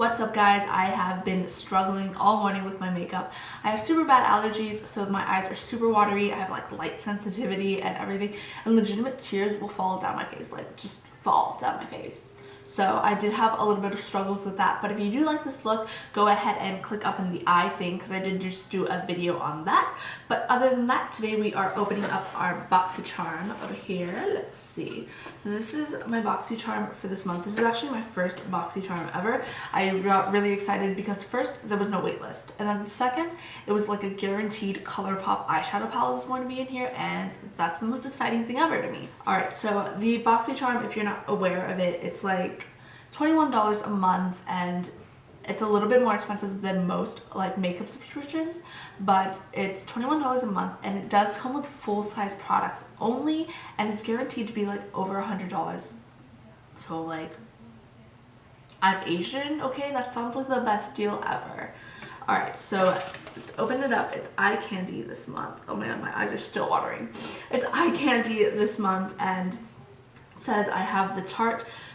What's up guys? I have been struggling all morning with my makeup. I have super bad allergies, so my eyes are super watery. I have like light sensitivity and everything, and legitimate tears will fall down my face, like just fall down my face. So I did have a little bit of struggles with that, but if you do like this look, go ahead and click up in the eye thing because I did just do a video on that. But other than that, today we are opening up our Boxycharm over here. Let's see. So this is my Boxycharm for this month. This is actually my first Boxycharm ever. I got really excited because first, there was no wait list. And then second, it was like a guaranteed ColourPop eyeshadow palette was going to be in here, and that's the most exciting thing ever to me. Alright, so the Boxycharm, if you're not aware of it, it's like $21 a month, and it's a little bit more expensive than most like makeup subscriptions, but it's $21 a month, and it does come with full-size products only, and it's guaranteed to be like over $100. So like, I'm Asian, okay? That sounds like the best deal ever. Alright, so to open it up, it's eye candy this month. Oh my god, my eyes are still watering. It's eye candy this month, and it says I have the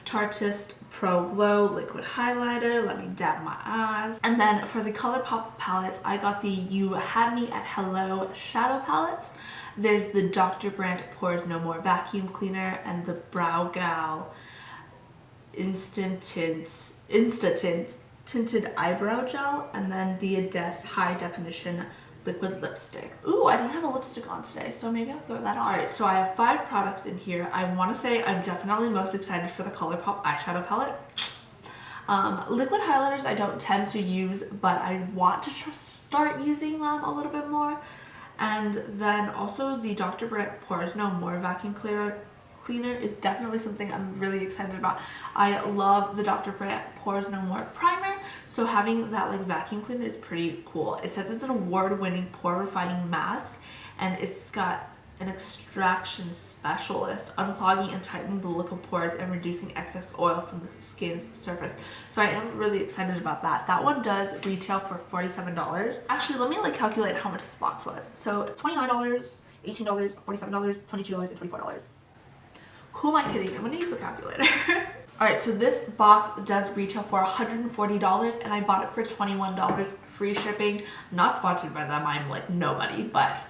Chartist Pro Glow Liquid Highlighter. Let me dab my eyes. And then for the ColourPop palettes, I got the You Had Me at Hello Shadow Palettes. There's the Dr. Brandt Pores No More Vacuum Cleaner and the Brow Gal Instant Tinted Eyebrow Gel, and then the Ades High Definition Liquid Lipstick. Ooh, I didn't have a lipstick on today, so maybe I'll throw that on. Alright, so I have 5 products in here. I want to say I'm definitely most excited for the ColourPop eyeshadow palette. Liquid highlighters I don't tend to use, but I want to start using them a little bit more. And then also the Dr. Brandt Pores No More Vacuum Cleaner is definitely something I'm really excited about. I love the Dr. Brandt Pores No More primer, so having that like vacuum cleaner is pretty cool. It says it's an award-winning pore refining mask, and it's got an extraction specialist, unclogging and tightening the look of pores and reducing excess oil from the skin's surface. So I am really excited about that. That one does retail for $47. Actually, let me like calculate how much this box was. So $29, $18, $47, $22, and $24. Who am I kidding? I'm gonna use a calculator. Alright, so this box does retail for $140, and I bought it for $21 free shipping. Not sponsored by them, I'm like nobody, but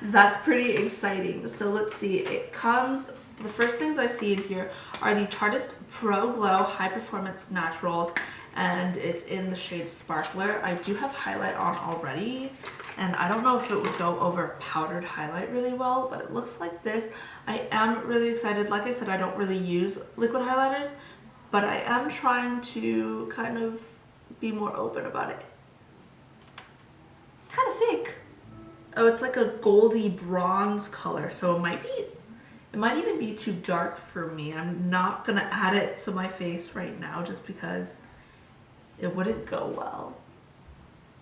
that's pretty exciting. So let's see, it comes, the first things I see in here are the Chartist Pro Glow High Performance Naturals, and it's in the shade Sparkler. I do have highlight on already, and I don't know if it would go over powdered highlight really well, but it looks like this. I am really excited. Like I said, I don't really use liquid highlighters, but I am trying to kind of be more open about it. It's kind of thick. Oh, it's like a goldy bronze color, so it might even be too dark for me. I'm not gonna add it to my face right now just because it wouldn't go well,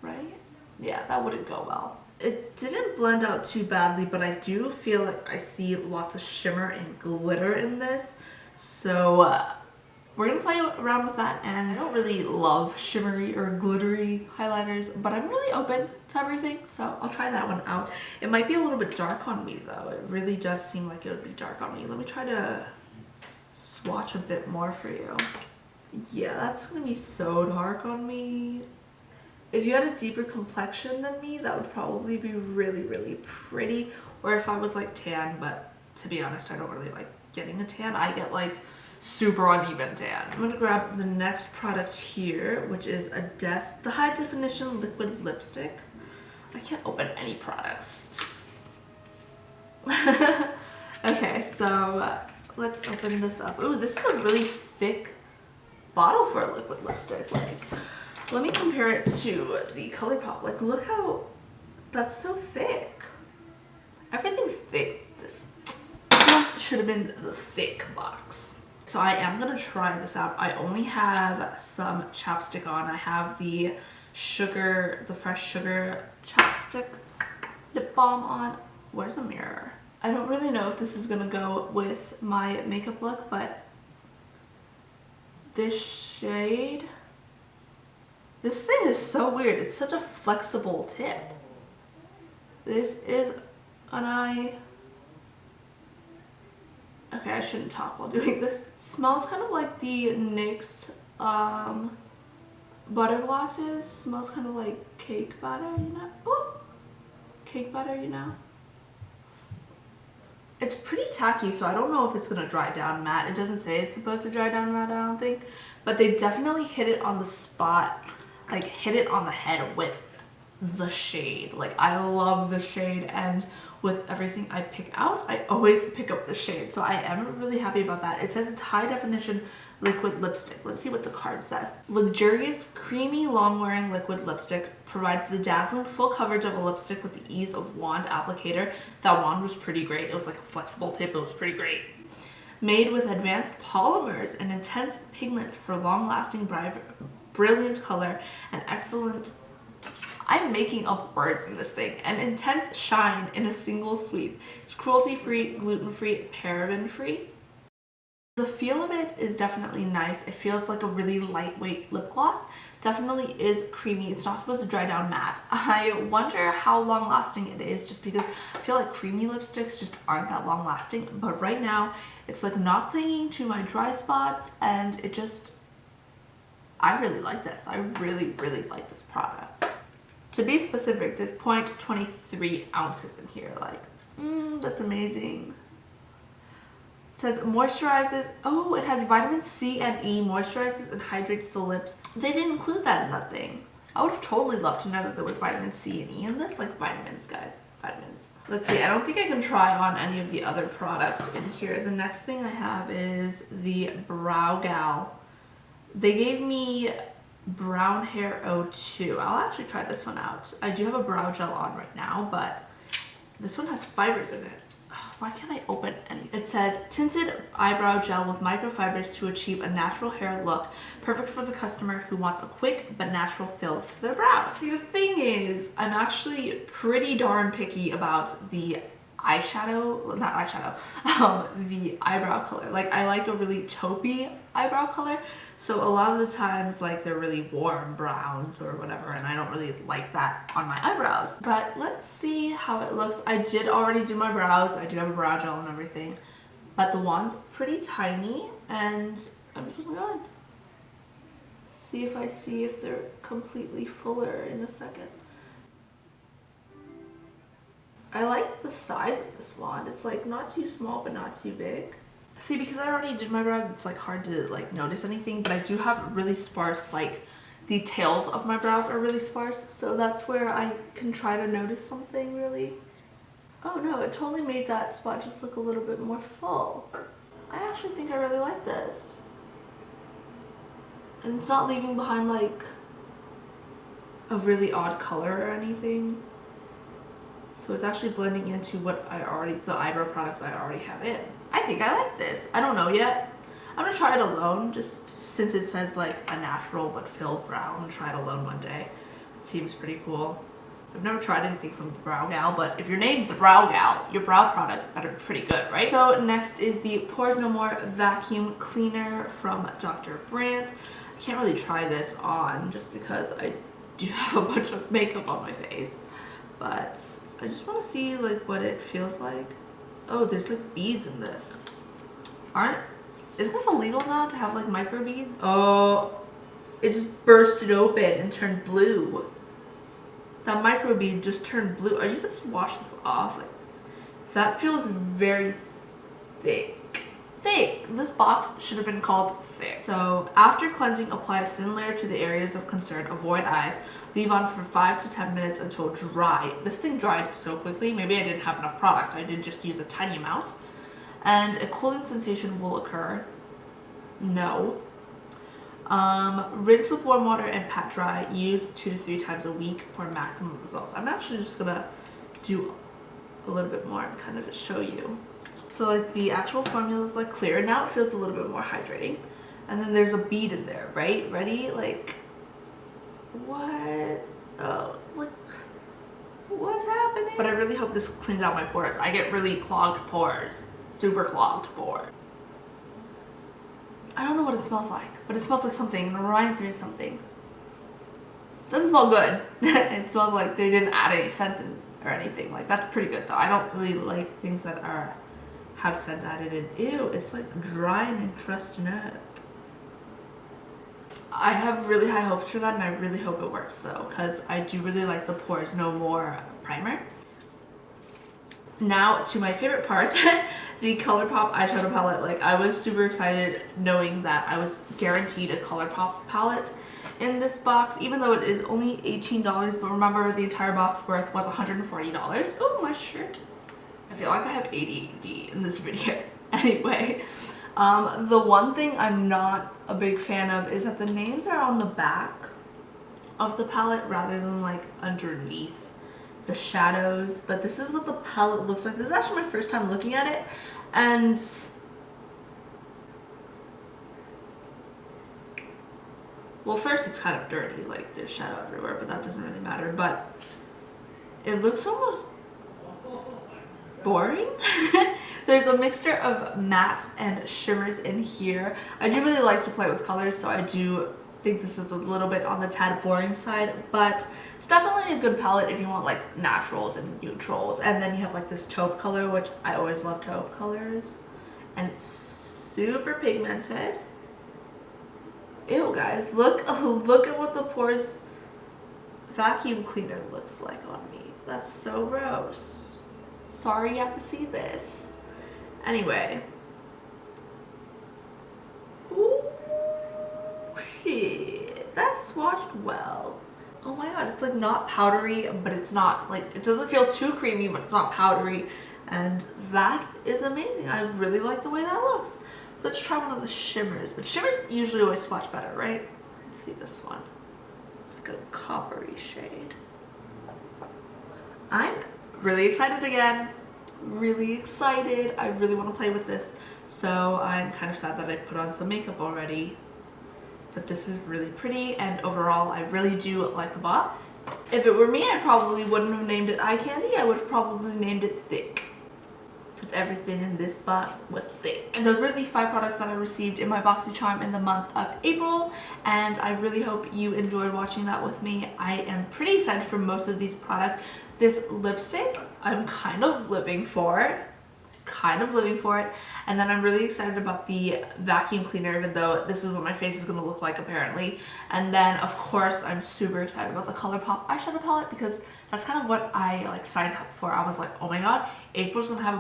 right? Yeah, that wouldn't go well. It didn't blend out too badly, but I do feel like I see lots of shimmer and glitter in this. So we're gonna play around with that, and I don't really love shimmery or glittery highlighters, but I'm really open to everything, so I'll try that one out. It might be a little bit dark on me though. It really does seem like it would be dark on me. Let me try to swatch a bit more for you. Yeah, that's gonna be so dark on me. If you had a deeper complexion than me, that would probably be really, really pretty. Or if I was like tan, but to be honest, I don't really like getting a tan. I get like super uneven tan. I'm gonna grab the next product here, which is Ades, the High Definition Liquid Lipstick. I can't open any products. Okay, so let's open this up. Ooh, this is a really thick bottle for a liquid lipstick. Like, let me compare it to the ColourPop. Like, look how that's so thick. Everything's thick. This should have been the thick box. So I am gonna try this out. I only have some chapstick on. I have the Fresh Sugar chapstick lip balm on. Where's a mirror? I don't really know if this is gonna go with my makeup look, but this shade, this thing is so weird. It's such a flexible tip. This is an eye. Okay, I shouldn't talk while doing this. It smells kind of like the NYX butter glosses. Smells kind of like cake batter, you know? Ooh, cake batter, you know? It's pretty tacky, so I don't know if it's gonna dry down matte. It doesn't say it's supposed to dry down matte, I don't think. But they definitely hit it on the spot, like hit it on the head with the shade. Like, I love the shade, and with everything I pick out, I always pick up the shade. So I am really happy about that. It says it's high definition liquid lipstick. Let's see what the card says. Luxurious, creamy, long-wearing liquid lipstick provides the dazzling full coverage of a lipstick with the ease of wand applicator. That wand was pretty great. It was like a flexible tip. It was pretty great. Made with advanced polymers and intense pigments for long-lasting, brilliant color and excellent, I'm making up words in this thing, an intense shine in a single sweep. It's cruelty-free, gluten-free, paraben-free. The feel of it is definitely nice. It feels like a really lightweight lip gloss. Definitely is creamy. It's not supposed to dry down matte. I wonder how long lasting it is, just because I feel like creamy lipsticks just aren't that long lasting. But right now, it's like not clinging to my dry spots, and it just, I really like this. I really, really like this product. To be specific, there's 0.23 ounces in here. Like, that's amazing. It says moisturizes. Oh, it has vitamin C and E, moisturizes and hydrates the lips. They didn't include that in that thing. I would have totally loved to know that there was vitamin C and E in this. Like vitamins, guys. Vitamins. Let's see. I don't think I can try on any of the other products in here. The next thing I have is the Brow Gal. They gave me Brown Hair 02. I'll actually try this one out. I do have a brow gel on right now, but this one has fibers in it. Why can't I open anything? It says tinted eyebrow gel with microfibers to achieve a natural hair look, perfect for the customer who wants a quick but natural fill to their brows. See, the thing is, I'm actually pretty darn picky about the eyeshadow, not eyeshadow, the eyebrow color. Like, I like a really taupey eyebrow color, so a lot of the times, like, they're really warm browns or whatever, and I don't really like that on my eyebrows. But let's see how it looks. I did already do my brows. I do have a brow gel and everything, but the wand's pretty tiny, and I'm just gonna go and see if they're completely fuller in a second. I like the size of this wand. It's like not too small, but not too big. See, because I already did my brows, it's like hard to like notice anything, but I do have really sparse, like the tails of my brows are really sparse. So that's where I can try to notice something really. Oh no, it totally made that spot just look a little bit more full. I actually think I really like this. And it's not leaving behind like a really odd color or anything. So it's actually blending into what the eyebrow products I already have in. I think I like this. I don't know yet. I'm gonna try it alone, just since it says like a natural but filled brow. I'm gonna try it alone one day. It seems pretty cool. I've never tried anything from the Brow Gal, but if you're named the Brow Gal, your brow products better be pretty good, right? So next is the Pores No More Vacuum Cleaner from Dr. Brandt. I can't really try this on just because I do have a bunch of makeup on my face, but I just want to see like what it feels like. Oh, there's like beads in this. Isn't it illegal now to have like micro beads? Oh, it just bursted open and turned blue. That micro bead just turned blue. Are you supposed to wash this off? Like, that feels very thick. Thick. This box should have been called thick. So after cleansing, apply a thin layer to the areas of concern. Avoid eyes. Leave on for 5 to 10 minutes until dry. This thing dried so quickly. Maybe I didn't have enough product. I did just use a tiny amount. And a cooling sensation will occur. No. Rinse with warm water and pat dry. Use 2 to 3 times a week for maximum results. I'm actually just gonna do a little bit more and kind of just show you. So like the actual formula is like clear. Now it feels a little bit more hydrating. And then there's a bead in there, right? Ready? Like, what? Oh, like, what's happening? But I really hope this cleans out my pores. I get really clogged pores. Super clogged pores. I don't know what it smells like, but it smells like something and it reminds me of something. It doesn't smell good. It smells like they didn't add any scents in or anything. Like, that's pretty good though. I don't really like things that have scents added in. Ew, it's like drying and crusting up. I have really high hopes for that, and I really hope it works though, because I do really like the Pores No More primer. Now to my favorite part, the ColourPop eyeshadow palette. Like, I was super excited knowing that I was guaranteed a ColourPop palette in this box, even though it is only $18, but remember the entire box worth was $140. Oh, my shirt. I feel like I have ADD in this video. Anyway, the one thing I'm not a big fan of is that the names are on the back of the palette rather than like underneath the shadows. But this is what the palette looks like. This is actually my first time looking at it, and well, first it's kind of dirty, like there's shadow everywhere, but that doesn't really matter. But it looks almost boring. There's a mixture of mattes and shimmers in here. I do really like to play with colors, so I do think this is a little bit on the tad boring side, but it's definitely a good palette if you want like naturals and neutrals. And then you have like this taupe color, which I always love taupe colors, and it's super pigmented. Ew, guys, look at what the Pores vacuum cleaner looks like on me. That's so gross. Sorry you have to see this. Anyway. Ooh, shit. That swatched well. Oh my god, it's like not powdery, but it's not like, it doesn't feel too creamy, but it's not powdery. And that is amazing. I really like the way that looks. Let's try one of the shimmers. But shimmers usually always swatch better, right? Let's see this one. It's like a coppery shade. I'm really excited again. Really excited. I really want to play with this. So I'm kind of sad that I put on some makeup already. But this is really pretty, and overall I really do like the box. If it were me, I probably wouldn't have named it Eye Candy. I would have probably named it Thick, because everything in this box was thick. And those were the 5 products that I received in my Boxycharm in the month of April, and I really hope you enjoyed watching that with me. I am pretty excited for most of these products. This lipstick, I'm kind of living for it. And then I'm really excited about the vacuum cleaner, even though this is what my face is going to look like apparently. And then of course I'm super excited about the ColourPop eyeshadow palette, because that's kind of what I like signed up for. I was like, oh my god, April's gonna have a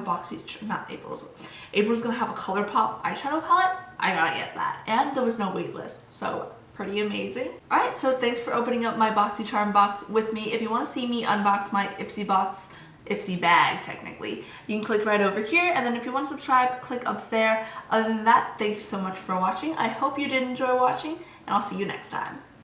April's gonna have a ColourPop eyeshadow palette. I gotta get that. And there was no wait list, so pretty amazing. Alright, so thanks for opening up my Boxycharm box with me. If you want to see me unbox my Ipsy bag, technically, you can click right over here, and then if you want to subscribe, click up there. Other than that, thank you so much for watching. I hope you did enjoy watching, and I'll see you next time.